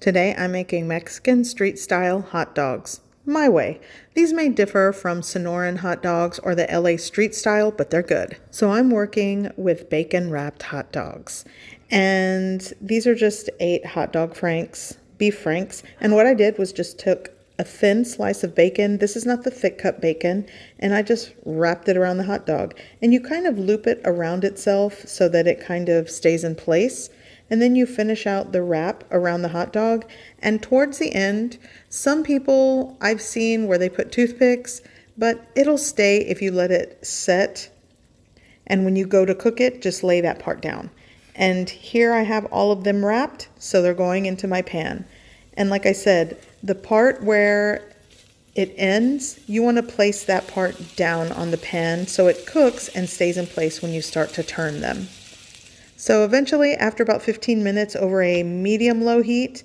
Today I'm making Mexican street style hot dogs. My way. These may differ from Sonoran hot dogs or the LA street style, but they're good. So I'm working with bacon wrapped hot dogs. And these are just 8 hot dog franks, beef franks. And what I did was just took a thin slice of bacon. This is not the thick cut bacon. And I just wrapped it around the hot dog. And you kind of loop it around itself so that it kind of stays in place. And then you finish out the wrap around the hot dog. And towards the end, some people I've seen where they put toothpicks, but it'll stay if you let it set. And when you go to cook it, just lay that part down. And here I have all of them wrapped, so they're going into my pan. And like I said, the part where it ends, you want to place that part down on the pan so it cooks and stays in place when you start to turn them. So eventually, after about 15 minutes over a medium-low heat,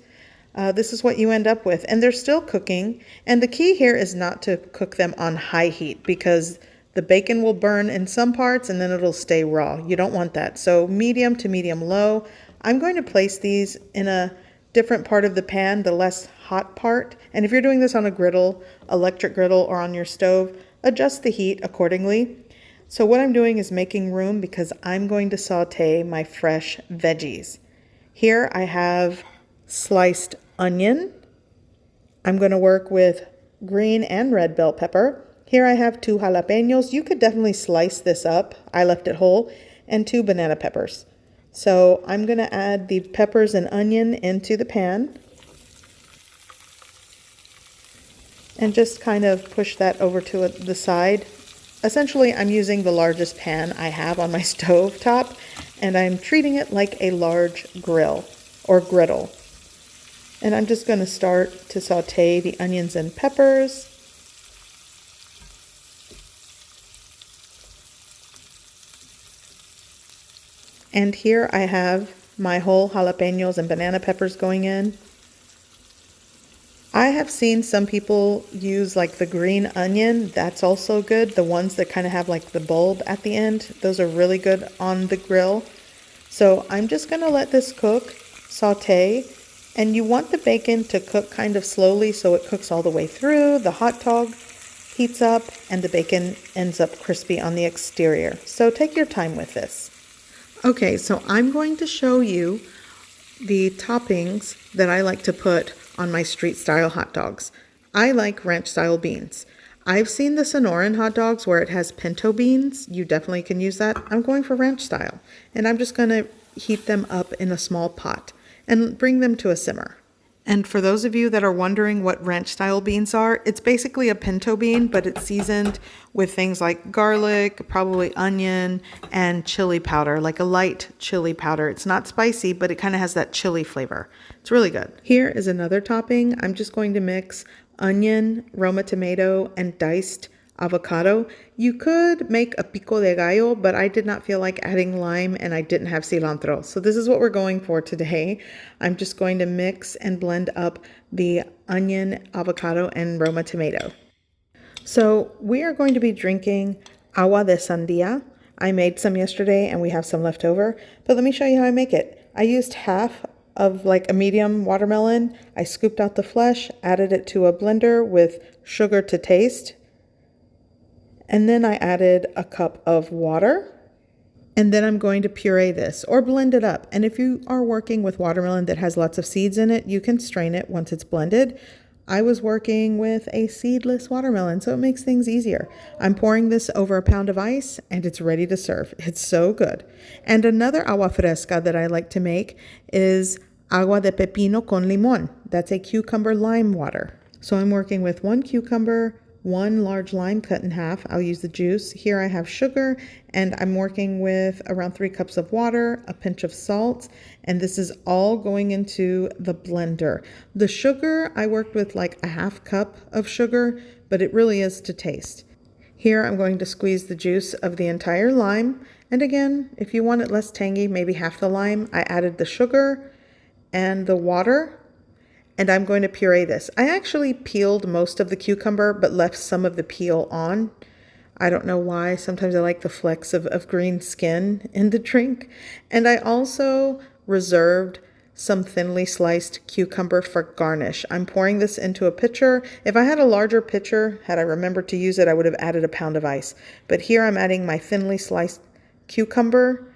this is what you end up with. And they're still cooking. And the key here is not to cook them on high heat because the bacon will burn in some parts and then it'll stay raw. You don't want that. So medium to medium-low. I'm going to place these in a different part of the pan, the less hot part. And if you're doing this on a griddle, electric griddle, or on your stove, adjust the heat accordingly. So what I'm doing is making room because I'm going to saute my fresh veggies. Here I have sliced onion. I'm going to work with green and red bell pepper. Here I have 2 jalapenos. You could definitely slice this up. I left it whole. And 2 banana peppers. So I'm going to add the peppers and onion into the pan. And just kind of push that over to the side. Essentially, I'm using the largest pan I have on my stove top, and I'm treating it like a large grill or griddle. And I'm just going to start to saute the onions and peppers. And here I have my whole jalapenos and banana peppers going in. I have seen some people use like the green onion. That's also good. The ones that kind of have like the bulb at the end. Those are really good on the grill. So I'm just going to let this cook, saute. And you want the bacon to cook kind of slowly so it cooks all the way through. The hot dog heats up and the bacon ends up crispy on the exterior. So take your time with this. Okay, so I'm going to show you the toppings that I like to put on my street style hot dogs. I like ranch style beans. I've seen the Sonoran hot dogs where it has pinto beans. You definitely can use that. I'm going for ranch style. And I'm just going to heat them up in a small pot and bring them to a simmer. And for those of you that are wondering what ranch style beans are, it's basically a pinto bean, but it's seasoned with things like garlic, probably onion, and chili powder, like a light chili powder. It's not spicy, but it kind of has that chili flavor. It's really good. Here is another topping. I'm just going to mix onion, Roma tomato, and diced avocado. You could make a pico de gallo, but I did not feel like adding lime and I didn't have cilantro. So this is what we're going for today. I'm just going to mix and blend up the onion, avocado, and Roma tomato. So we are going to be drinking Agua de Sandia. I made some yesterday and we have some left over, but let me show you how I make it. I used half of like a medium watermelon. I scooped out the flesh, added it to a blender with sugar to taste. And then I added a cup of water. And then I'm going to puree this or blend it up. And if you are working with watermelon that has lots of seeds in it, you can strain it once it's blended. I was working with a seedless watermelon, so it makes things easier. I'm pouring this over a pound of ice and it's ready to serve. It's so good. And another agua fresca that I like to make is agua de pepino con limón. That's a cucumber lime water. So I'm working with 1 cucumber, 1 large lime cut in half. I'll use the juice. Here I have sugar, and I'm working with around 3 cups of water, a pinch of salt, and this is all going into the blender. The sugar, I worked with like a half cup of sugar, but it really is to taste. Here I'm going to squeeze the juice of the entire lime, and again, if you want it less tangy, maybe half the lime. I added the sugar and the water. And I'm going to puree this. I actually peeled most of the cucumber, but left some of the peel on. I don't know why. Sometimes I like the flecks of green skin in the drink. And I also reserved some thinly sliced cucumber for garnish. I'm pouring this into a pitcher. If I had a larger pitcher, had I remembered to use it, I would have added a pound of ice. But here I'm adding my thinly sliced cucumber,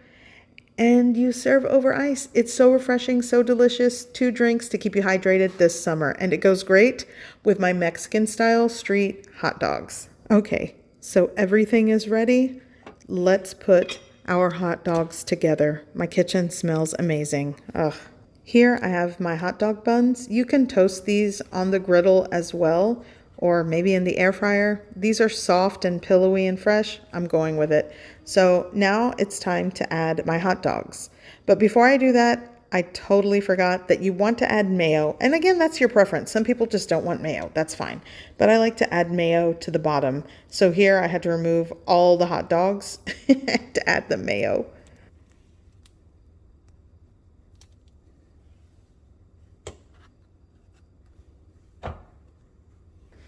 and you serve over ice. It's so refreshing, so delicious. 2 drinks to keep you hydrated this summer, and it goes great with my Mexican style street hot dogs. Okay, so everything is ready. Let's put our hot dogs together. My kitchen smells amazing. Ugh. Here I have my hot dog buns. You can toast these on the griddle as well, or maybe in the air fryer. These are soft and pillowy and fresh. I'm going with it. So now it's time to add my hot dogs. But before I do that, I totally forgot that you want to add mayo. And again, that's your preference. Some people just don't want mayo. That's fine. But I like to add mayo to the bottom. So here I had to remove all the hot dogs to add the mayo.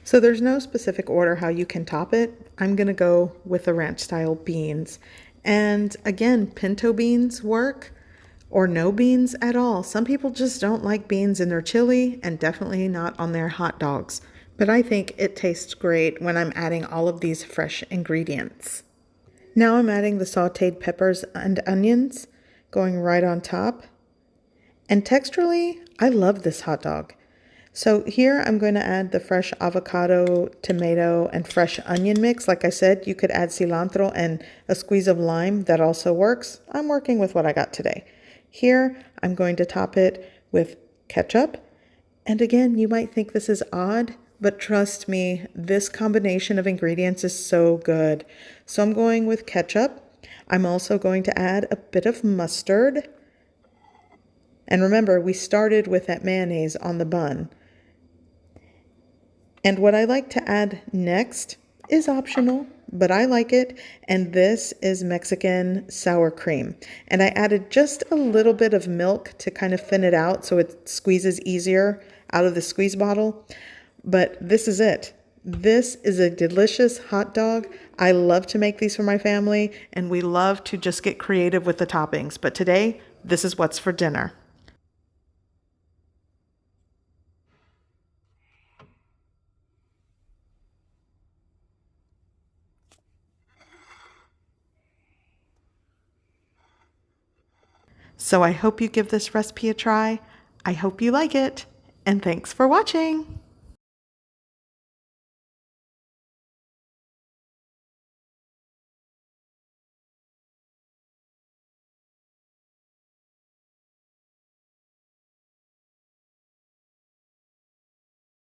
So there's no specific order how you can top it. I'm going to go with the ranch style beans. And again, pinto beans work, or no beans at all. Some people just don't like beans in their chili, and definitely not on their hot dogs. But I think it tastes great when I'm adding all of these fresh ingredients. Now I'm adding the sauteed peppers and onions, going right on top. And texturally, I love this hot dog. So here I'm going to add the fresh avocado, tomato, and fresh onion mix. Like I said, you could add cilantro and a squeeze of lime. That also works. I'm working with what I got today. Here I'm going to top it with ketchup. And again, you might think this is odd, but trust me, this combination of ingredients is so good. So I'm going with ketchup. I'm also going to add a bit of mustard. And remember, we started with that mayonnaise on the bun. And what I like to add next is optional, but I like it. And this is Mexican sour cream. And I added just a little bit of milk to kind of thin it out so it squeezes easier out of the squeeze bottle. But this is it. This is a delicious hot dog. I love to make these for my family, and we love to just get creative with the toppings. But today, this is what's for dinner. So I hope you give this recipe a try. I hope you like it, and thanks for watching.